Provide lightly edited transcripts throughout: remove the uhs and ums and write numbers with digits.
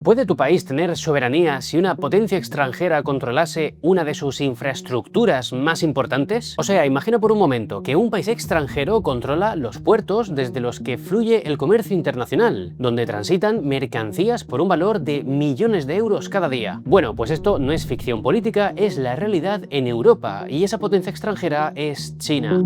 ¿Puede tu país tener soberanía si una potencia extranjera controlase una de sus infraestructuras más importantes? O sea, imagina por un momento que un país extranjero controla los puertos desde los que fluye el comercio internacional, donde transitan mercancías por un valor de millones de euros cada día. Bueno, pues esto no es ficción política, es la realidad en Europa, y esa potencia extranjera es China.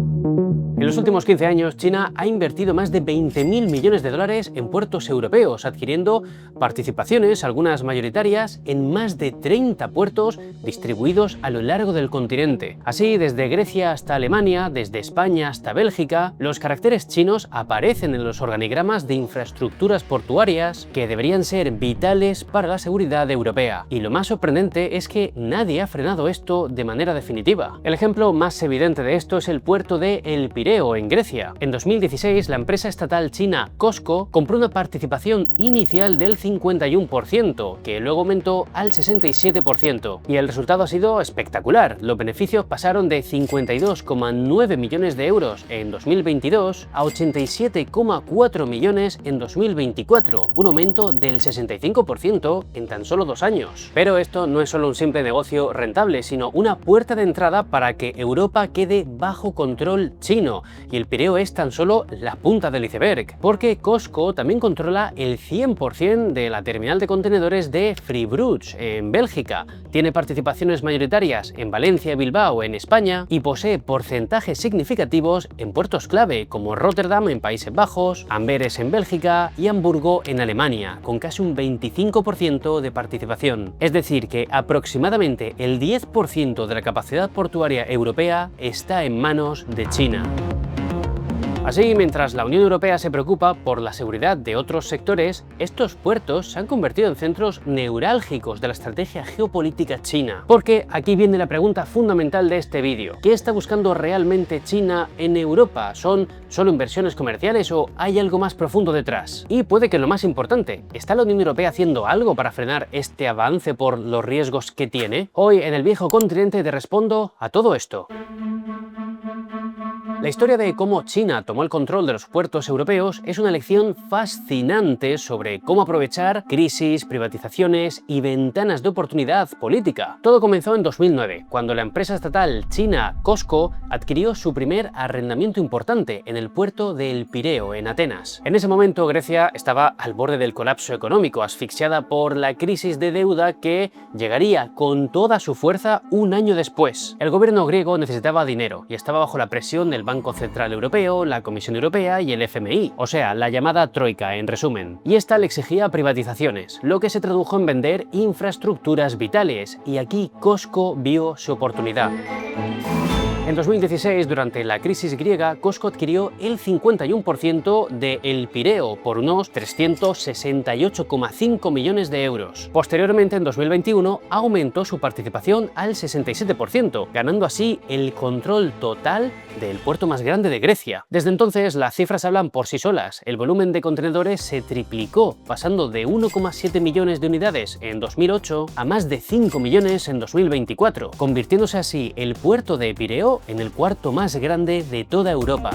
En los últimos 15 años, China ha invertido más de 20.000 millones de dólares en puertos europeos, adquiriendo participaciones, algunas mayoritarias, en más de 30 puertos distribuidos a lo largo del continente. Así, desde Grecia hasta Alemania, desde España hasta Bélgica, los caracteres chinos aparecen en los organigramas de infraestructuras portuarias que deberían ser vitales para la seguridad europea. Y lo más sorprendente es que nadie ha frenado esto de manera definitiva. El ejemplo más evidente de esto es el puerto de El Pireo, en Grecia. En 2016, la empresa estatal china COSCO compró una participación inicial del 51%, que luego aumentó al 67%. Y el resultado ha sido espectacular. Los beneficios pasaron de 52,9 millones de euros en 2022 a 87,4 millones en 2024, un aumento del 65% en tan solo 2 años. Pero esto no es solo un simple negocio rentable, sino una puerta de entrada para que Europa quede bajo control chino, y el Pireo es tan solo la punta del iceberg, porque COSCO también controla el 100% de la terminal de contenedores de Zeebrugge, en Bélgica, tiene participaciones mayoritarias en Valencia y Bilbao, en España, y posee porcentajes significativos en puertos clave como Rotterdam, en Países Bajos, Amberes, en Bélgica, y Hamburgo, en Alemania, con casi un 25% de participación. Es decir, que aproximadamente el 10% de la capacidad portuaria europea está en manos de China. Así, mientras la Unión Europea se preocupa por la seguridad de otros sectores, estos puertos se han convertido en centros neurálgicos de la estrategia geopolítica china. Porque aquí viene la pregunta fundamental de este vídeo. ¿Qué está buscando realmente China en Europa? ¿Son solo inversiones comerciales o hay algo más profundo detrás? Y puede que lo más importante, ¿está la Unión Europea haciendo algo para frenar este avance por los riesgos que tiene? Hoy en el viejo continente te respondo a todo esto. La historia de cómo China tomó el control de los puertos europeos es una lección fascinante sobre cómo aprovechar crisis, privatizaciones y ventanas de oportunidad política. Todo comenzó en 2009, cuando la empresa estatal china COSCO adquirió su primer arrendamiento importante en el puerto de El Pireo, en Atenas. En ese momento, Grecia estaba al borde del colapso económico, asfixiada por la crisis de deuda que llegaría con toda su fuerza un año después. El gobierno griego necesitaba dinero y estaba bajo la presión del Banco Central Europeo, la Comisión Europea y el FMI, o sea, la llamada Troika en resumen. Y esta le exigía privatizaciones, lo que se tradujo en vender infraestructuras vitales, y aquí COSCO vio su oportunidad. En 2016, durante la crisis griega, COSCO adquirió el 51% de El Pireo por unos 368,5 millones de euros. Posteriormente, en 2021, aumentó su participación al 67%, ganando así el control total del puerto más grande de Grecia. Desde entonces, las cifras hablan por sí solas. El volumen de contenedores se triplicó, pasando de 1,7 millones de unidades en 2008 a más de 5 millones en 2024, convirtiéndose así el puerto de Pireo en el cuarto más grande de toda Europa.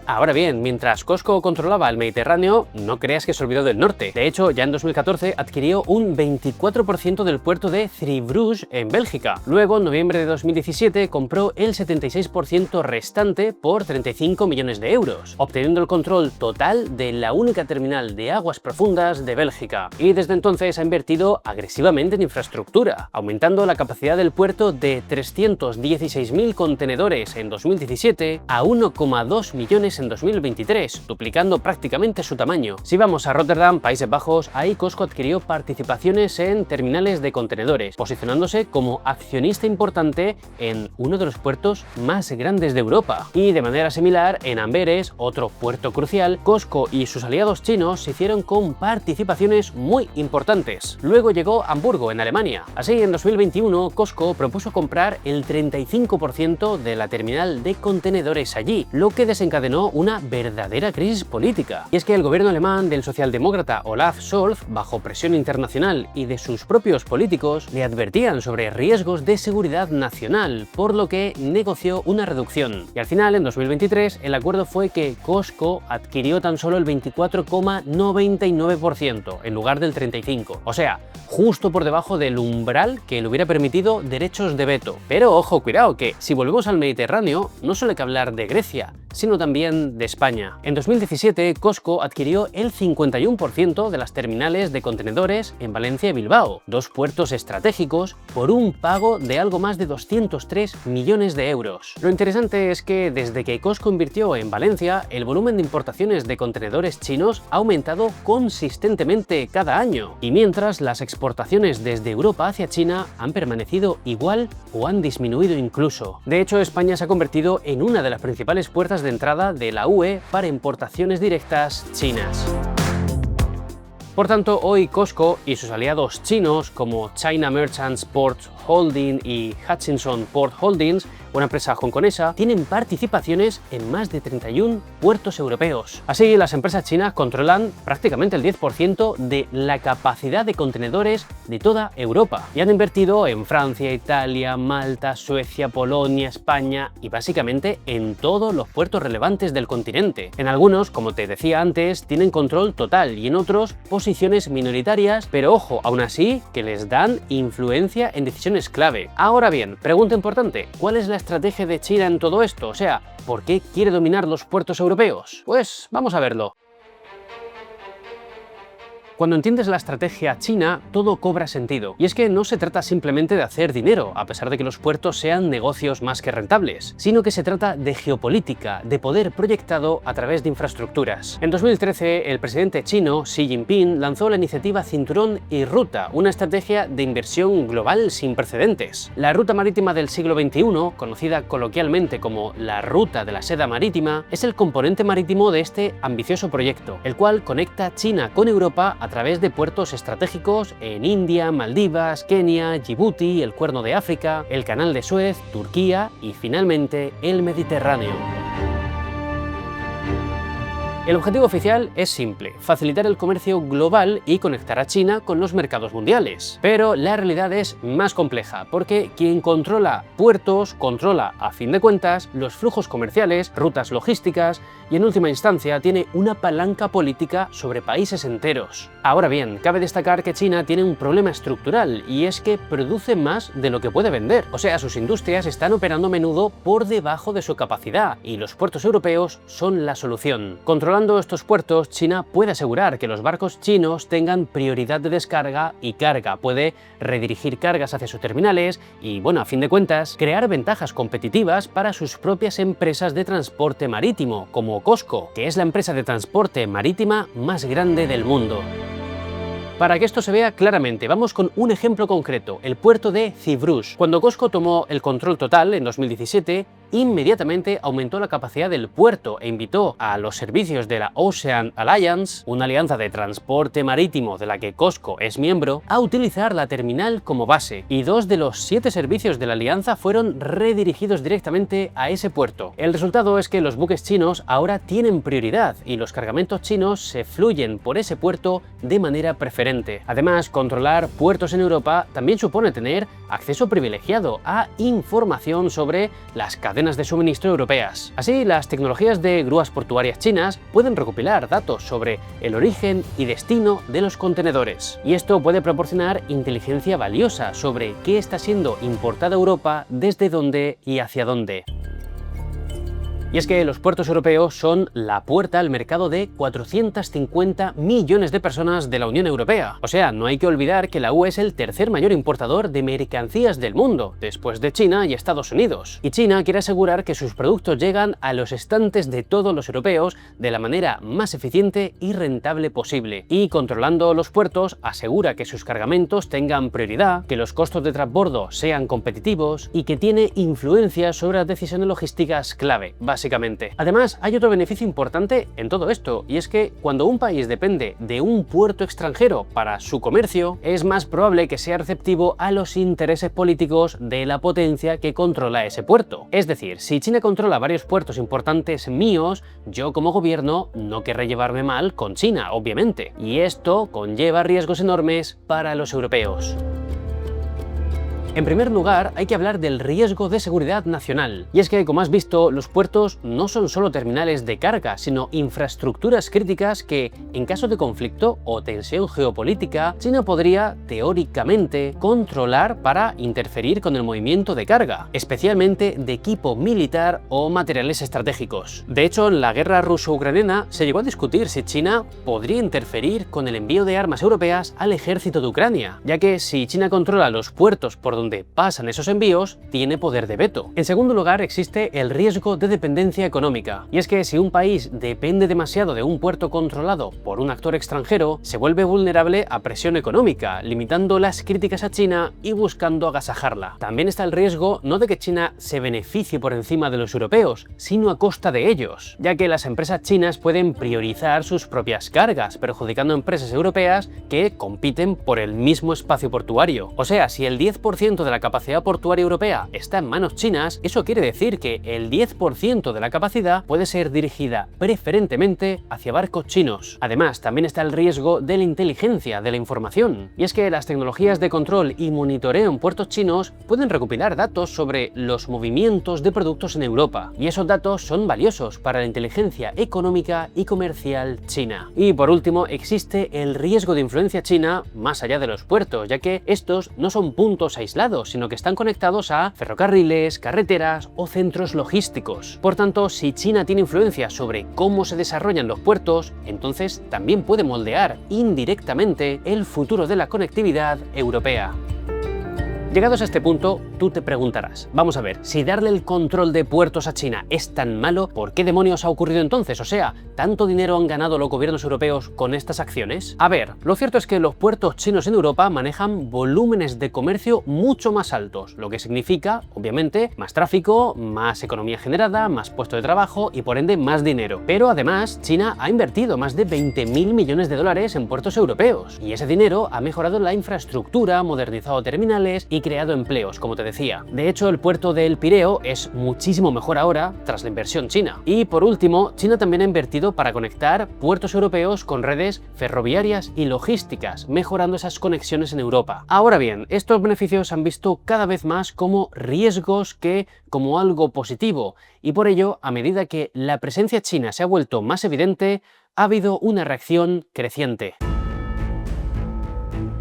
Ahora bien, mientras COSCO controlaba el Mediterráneo, no creas que se olvidó del norte. De hecho, ya en 2014 adquirió un 24% del puerto de Zeebrugge, en Bélgica. Luego, en noviembre de 2017, compró el 76% restante por 35 millones de euros, obteniendo el control total de la única terminal de aguas profundas de Bélgica. Y desde entonces ha invertido agresivamente en infraestructura, aumentando la capacidad del puerto de 316.000 contenedores en 2017 a 1,2 millones en 2023, duplicando prácticamente su tamaño. Si vamos a Rotterdam, Países Bajos, ahí COSCO adquirió participaciones en terminales de contenedores, posicionándose como accionista importante en uno de los puertos más grandes de Europa. Y de manera similar, en Amberes, otro puerto crucial, COSCO y sus aliados chinos se hicieron con participaciones muy importantes. Luego llegó Hamburgo, en Alemania. Así, en 2021, COSCO propuso comprar el 35% de la terminal de contenedores allí, lo que desencadenó ocasionó una verdadera crisis política. Y es que el gobierno alemán del socialdemócrata Olaf Scholz, bajo presión internacional y de sus propios políticos, le advertían sobre riesgos de seguridad nacional, por lo que negoció una reducción. Y al final, en 2023, el acuerdo fue que Costco adquirió tan solo el 24,99% en lugar del 35%. O sea, justo por debajo del umbral que le hubiera permitido derechos de veto. Pero ojo, cuidado, que si volvemos al Mediterráneo, no solo hay que hablar de Grecia, sino también de España. En 2017, Costco adquirió el 51% de las terminales de contenedores en Valencia y Bilbao, dos puertos estratégicos, por un pago de algo más de 203 millones de euros. Lo interesante es que desde que Costco invirtió en Valencia, el volumen de importaciones de contenedores chinos ha aumentado consistentemente cada año, y mientras las exportaciones desde Europa hacia China han permanecido igual o han disminuido incluso. De hecho, España se ha convertido en una de las principales puertas de entrada de la UE para importaciones directas chinas. Por tanto, hoy Costco y sus aliados chinos como China Merchants Port Holding y Hutchison Port Holdings, una empresa hongkonesa, tienen participaciones en más de 31 puertos europeos. Así, las empresas chinas controlan prácticamente el 10% de la capacidad de contenedores de toda Europa y han invertido en Francia, Italia, Malta, Suecia, Polonia, España y básicamente en todos los puertos relevantes del continente. En algunos, como te decía antes, tienen control total y en otros posiciones minoritarias, pero ojo, aún así que les dan influencia en decisiones clave. Ahora bien, pregunta importante, ¿cuál es la estrategia de China en todo esto? O sea, ¿por qué quiere dominar los puertos europeos? Pues vamos a verlo. Cuando entiendes la estrategia china, todo cobra sentido. Y es que no se trata simplemente de hacer dinero, a pesar de que los puertos sean negocios más que rentables, sino que se trata de geopolítica, de poder proyectado a través de infraestructuras. En 2013, el presidente chino, Xi Jinping, lanzó la iniciativa Cinturón y Ruta, una estrategia de inversión global sin precedentes. La ruta marítima del siglo XXI, conocida coloquialmente como la Ruta de la Seda Marítima, es el componente marítimo de este ambicioso proyecto, el cual conecta China con Europa a través de puertos estratégicos en India, Maldivas, Kenia, Djibouti, el Cuerno de África, el Canal de Suez, Turquía y finalmente el Mediterráneo. El objetivo oficial es simple, facilitar el comercio global y conectar a China con los mercados mundiales. Pero la realidad es más compleja, porque quien controla puertos, controla, a fin de cuentas, los flujos comerciales, rutas logísticas y en última instancia tiene una palanca política sobre países enteros. Ahora bien, cabe destacar que China tiene un problema estructural y es que produce más de lo que puede vender. O sea, sus industrias están operando a menudo por debajo de su capacidad y los puertos europeos son la solución. Controlando estos puertos, China puede asegurar que los barcos chinos tengan prioridad de descarga y carga, puede redirigir cargas hacia sus terminales y, bueno, a fin de cuentas, crear ventajas competitivas para sus propias empresas de transporte marítimo, como Costco, que es la empresa de transporte marítima más grande del mundo. Para que esto se vea claramente, vamos con un ejemplo concreto, el puerto de Zeebrugge. Cuando Costco tomó el control total en 2017, inmediatamente aumentó la capacidad del puerto e invitó a los servicios de la Ocean Alliance, una alianza de transporte marítimo de la que Costco es miembro, a utilizar la terminal como base, y 2 de los 7 servicios de la alianza fueron redirigidos directamente a ese puerto. El resultado es que los buques chinos ahora tienen prioridad y los cargamentos chinos se fluyen por ese puerto de manera preferente. Además, controlar puertos en Europa también supone tener acceso privilegiado a información sobre las cadenas de suministro europeas. Así, las tecnologías de grúas portuarias chinas pueden recopilar datos sobre el origen y destino de los contenedores. Y esto puede proporcionar inteligencia valiosa sobre qué está siendo importada a Europa, desde dónde y hacia dónde. Y es que los puertos europeos son la puerta al mercado de 450 millones de personas de la Unión Europea. O sea, no hay que olvidar que la UE es el tercer mayor importador de mercancías del mundo, después de China y Estados Unidos. Y China quiere asegurar que sus productos llegan a los estantes de todos los europeos de la manera más eficiente y rentable posible. Y controlando los puertos, asegura que sus cargamentos tengan prioridad, que los costos de transbordo sean competitivos y que tiene influencia sobre las decisiones logísticas clave. básicamente. Además, hay otro beneficio importante en todo esto, y es que cuando un país depende de un puerto extranjero para su comercio, es más probable que sea receptivo a los intereses políticos de la potencia que controla ese puerto. Es decir, si China controla varios puertos importantes míos, yo como gobierno no querré llevarme mal con China, obviamente, y esto conlleva riesgos enormes para los europeos. En primer lugar, hay que hablar del riesgo de seguridad nacional. Y es que, como has visto, los puertos no son solo terminales de carga, sino infraestructuras críticas que, en caso de conflicto o tensión geopolítica, China podría, teóricamente, controlar para interferir con el movimiento de carga, especialmente de equipo militar o materiales estratégicos. De hecho, en la guerra ruso-ucraniana se llegó a discutir si China podría interferir con el envío de armas europeas al ejército de Ucrania, ya que si China controla los puertos por donde pasan esos envíos, tiene poder de veto. En segundo lugar, existe el riesgo de dependencia económica. Y es que si un país depende demasiado de un puerto controlado por un actor extranjero, se vuelve vulnerable a presión económica, limitando las críticas a China y buscando agasajarla. También está el riesgo no de que China se beneficie por encima de los europeos, sino a costa de ellos, ya que las empresas chinas pueden priorizar sus propias cargas, perjudicando a empresas europeas que compiten por el mismo espacio portuario. O sea, si el 10% de la capacidad portuaria europea está en manos chinas, eso quiere decir que el 10% de la capacidad puede ser dirigida preferentemente hacia barcos chinos. Además, también está el riesgo de la inteligencia de la información. Y es que las tecnologías de control y monitoreo en puertos chinos pueden recopilar datos sobre los movimientos de productos en Europa. Y esos datos son valiosos para la inteligencia económica y comercial china. Y por último, existe el riesgo de influencia china más allá de los puertos, ya que estos no son puntos aislados, sino que están conectados a ferrocarriles, carreteras o centros logísticos. Por tanto, si China tiene influencia sobre cómo se desarrollan los puertos, entonces también puede moldear indirectamente el futuro de la conectividad europea. Llegados a este punto, tú te preguntarás, vamos a ver, si darle el control de puertos a China es tan malo, ¿por qué demonios ha ocurrido entonces? O sea, ¿tanto dinero han ganado los gobiernos europeos con estas acciones? A ver, lo cierto es que los puertos chinos en Europa manejan volúmenes de comercio mucho más altos, lo que significa, obviamente, más tráfico, más economía generada, más puestos de trabajo y por ende más dinero. Pero además, China ha invertido más de 20.000 millones de dólares en puertos europeos, y ese dinero ha mejorado la infraestructura, modernizado terminales y creado empleos, como te decía. De hecho, el puerto de El Pireo es muchísimo mejor ahora tras la inversión china. Y por último, China también ha invertido para conectar puertos europeos con redes ferroviarias y logísticas, mejorando esas conexiones en Europa. Ahora bien, estos beneficios se han visto cada vez más como riesgos que como algo positivo, y por ello, a medida que la presencia china se ha vuelto más evidente, ha habido una reacción creciente.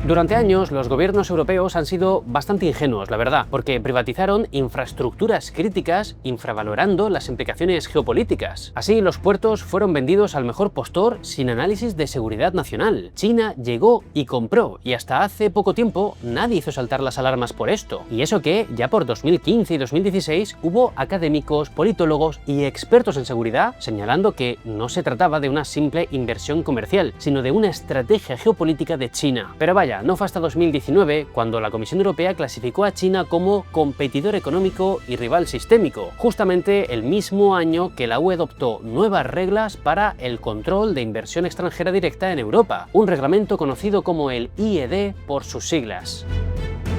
Durante años, los gobiernos europeos han sido bastante ingenuos, la verdad, porque privatizaron infraestructuras críticas infravalorando las implicaciones geopolíticas. Así, los puertos fueron vendidos al mejor postor sin análisis de seguridad nacional. China llegó y compró, y hasta hace poco tiempo nadie hizo saltar las alarmas por esto. Y eso que, ya por 2015 y 2016, hubo académicos, politólogos y expertos en seguridad señalando que no se trataba de una simple inversión comercial, sino de una estrategia geopolítica de China. Pero vaya, no fue hasta 2019 cuando la Comisión Europea clasificó a China como competidor económico y rival sistémico, justamente el mismo año que la UE adoptó nuevas reglas para el control de inversión extranjera directa en Europa, un reglamento conocido como el IED por sus siglas.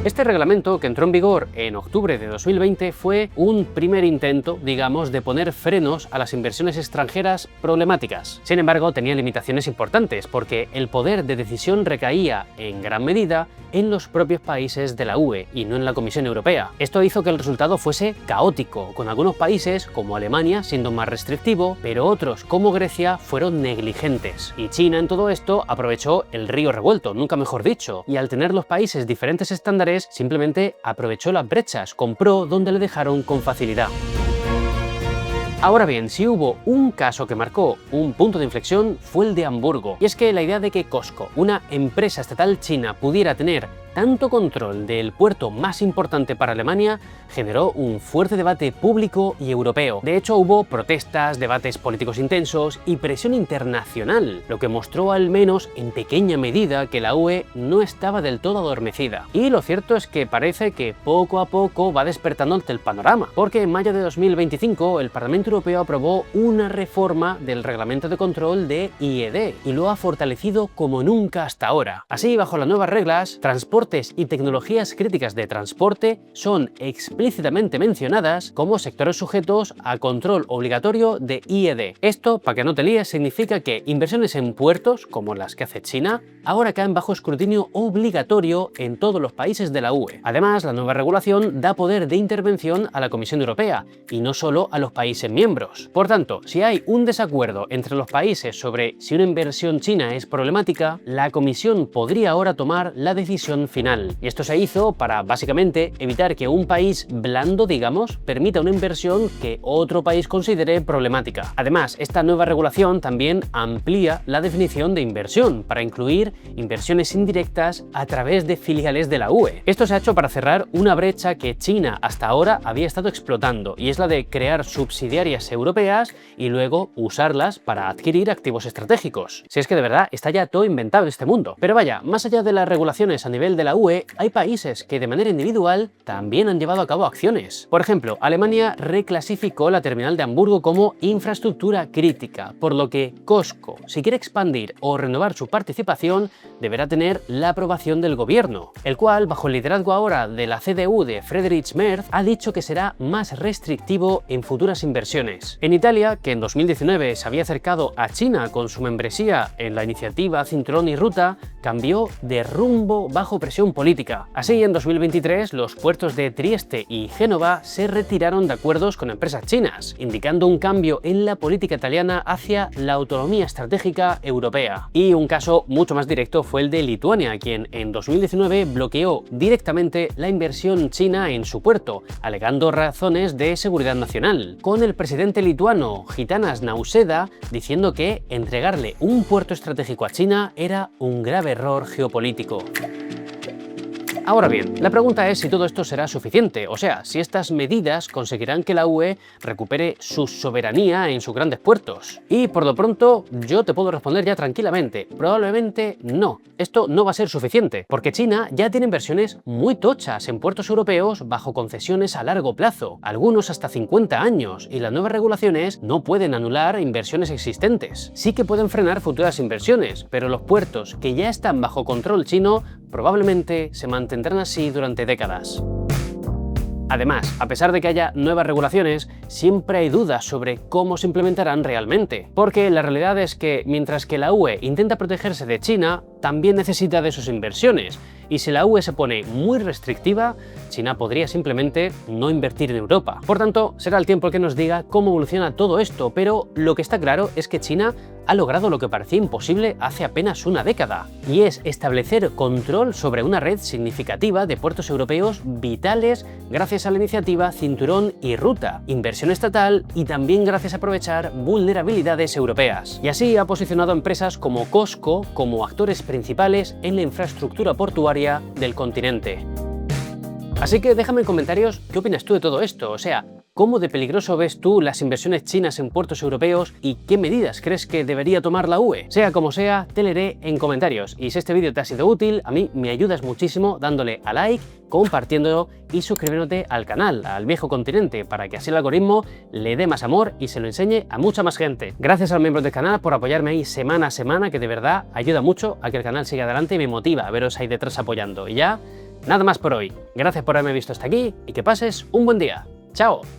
Este reglamento, que entró en vigor en octubre de 2020, fue un primer intento, digamos, de poner frenos a las inversiones extranjeras problemáticas. Sin embargo, tenía limitaciones importantes, porque el poder de decisión recaía, en gran medida, en los propios países de la UE y no en la Comisión Europea. Esto hizo que el resultado fuese caótico, con algunos países, como Alemania, siendo más restrictivo, pero otros, como Grecia, fueron negligentes. Y China, en todo esto, aprovechó el río revuelto, nunca mejor dicho, y al tener los países diferentes estándares, simplemente aprovechó las brechas, compró donde le dejaron con facilidad. Ahora bien, si hubo un caso que marcó un punto de inflexión, fue el de Hamburgo. Y es que la idea de que Costco, una empresa estatal china, pudiera tener tanto control del puerto más importante para Alemania generó un fuerte debate público y europeo. De hecho, hubo protestas, debates políticos intensos y presión internacional, lo que mostró al menos en pequeña medida que la UE no estaba del todo adormecida. Y lo cierto es que parece que poco a poco va despertando ante el panorama, porque en mayo de 2025 el Parlamento Europeo aprobó una reforma del reglamento de control de IED y lo ha fortalecido como nunca hasta ahora. Así, bajo las nuevas reglas, transportes y tecnologías críticas de transporte son explícitamente mencionadas como sectores sujetos a control obligatorio de IED. Esto, para que no te líes, significa que inversiones en puertos, como las que hace China, ahora caen bajo escrutinio obligatorio en todos los países de la UE. Además, la nueva regulación da poder de intervención a la Comisión Europea y no solo a los países miembros. Por tanto, si hay un desacuerdo entre los países sobre si una inversión china es problemática, la Comisión podría ahora tomar la decisión final. Y esto se hizo para, básicamente, evitar que un país blando, digamos, permita una inversión que otro país considere problemática. Además, esta nueva regulación también amplía la definición de inversión para incluir inversiones indirectas a través de filiales de la UE. Esto se ha hecho para cerrar una brecha que China hasta ahora había estado explotando, y es la de crear subsidiarias europeas y luego usarlas para adquirir activos estratégicos. Si es que de verdad está ya todo inventado este mundo. Pero vaya, más allá de las regulaciones a nivel de la UE, hay países que de manera individual también han llevado a cabo acciones. Por ejemplo, Alemania reclasificó la terminal de Hamburgo como infraestructura crítica, por lo que COSCO, si quiere expandir o renovar su participación, deberá tener la aprobación del gobierno, el cual, bajo el liderazgo ahora de la CDU de Friedrich Merz, ha dicho que será más restrictivo en futuras inversiones. En Italia, que en 2019 se había acercado a China con su membresía en la iniciativa Cinturón y Ruta, cambió de rumbo bajo presión política. Así, en 2023, los puertos de Trieste y Génova se retiraron de acuerdos con empresas chinas, indicando un cambio en la política italiana hacia la autonomía estratégica europea. Y un caso mucho más directo fue el de Lituania, quien en 2019 bloqueó directamente la inversión china en su puerto, alegando razones de seguridad nacional, con el presidente lituano Gitanas Nausėda diciendo que entregarle un puerto estratégico a China era un grave error geopolítico. Ahora bien, la pregunta es si todo esto será suficiente, o sea, si estas medidas conseguirán que la UE recupere su soberanía en sus grandes puertos. Y por lo pronto, yo te puedo responder ya tranquilamente, probablemente no. Esto no va a ser suficiente, porque China ya tiene inversiones muy tochas en puertos europeos bajo concesiones a largo plazo, algunos hasta 50 años, y las nuevas regulaciones no pueden anular inversiones existentes. Sí que pueden frenar futuras inversiones, pero los puertos que ya están bajo control chino probablemente se mantendrán así durante décadas. Además, a pesar de que haya nuevas regulaciones, siempre hay dudas sobre cómo se implementarán realmente, porque la realidad es que mientras que la UE intenta protegerse de China, también necesita de sus inversiones, y si la UE se pone muy restrictiva, China podría simplemente no invertir en Europa. Por tanto, será el tiempo el que nos diga cómo evoluciona todo esto, pero lo que está claro es que China ha logrado lo que parecía imposible hace apenas una década, y es establecer control sobre una red significativa de puertos europeos vitales gracias a la iniciativa Cinturón y Ruta, inversión estatal y también gracias a aprovechar vulnerabilidades europeas. Y así ha posicionado a empresas como COSCO como actores principales en la infraestructura portuaria del continente. Así que déjame en comentarios qué opinas tú de todo esto, o sea, ¿cómo de peligroso ves tú las inversiones chinas en puertos europeos y qué medidas crees que debería tomar la UE? Sea como sea, te leeré en comentarios. Y si este vídeo te ha sido útil, a mí me ayudas muchísimo dándole a like, compartiéndolo y suscribiéndote al canal, al viejo continente, para que así el algoritmo le dé más amor y se lo enseñe a mucha más gente. Gracias a los miembros del canal por apoyarme ahí semana a semana, que de verdad ayuda mucho a que el canal siga adelante y me motiva a veros ahí detrás apoyando. Y ya, nada más por hoy. Gracias por haberme visto hasta aquí y que pases un buen día. ¡Chao!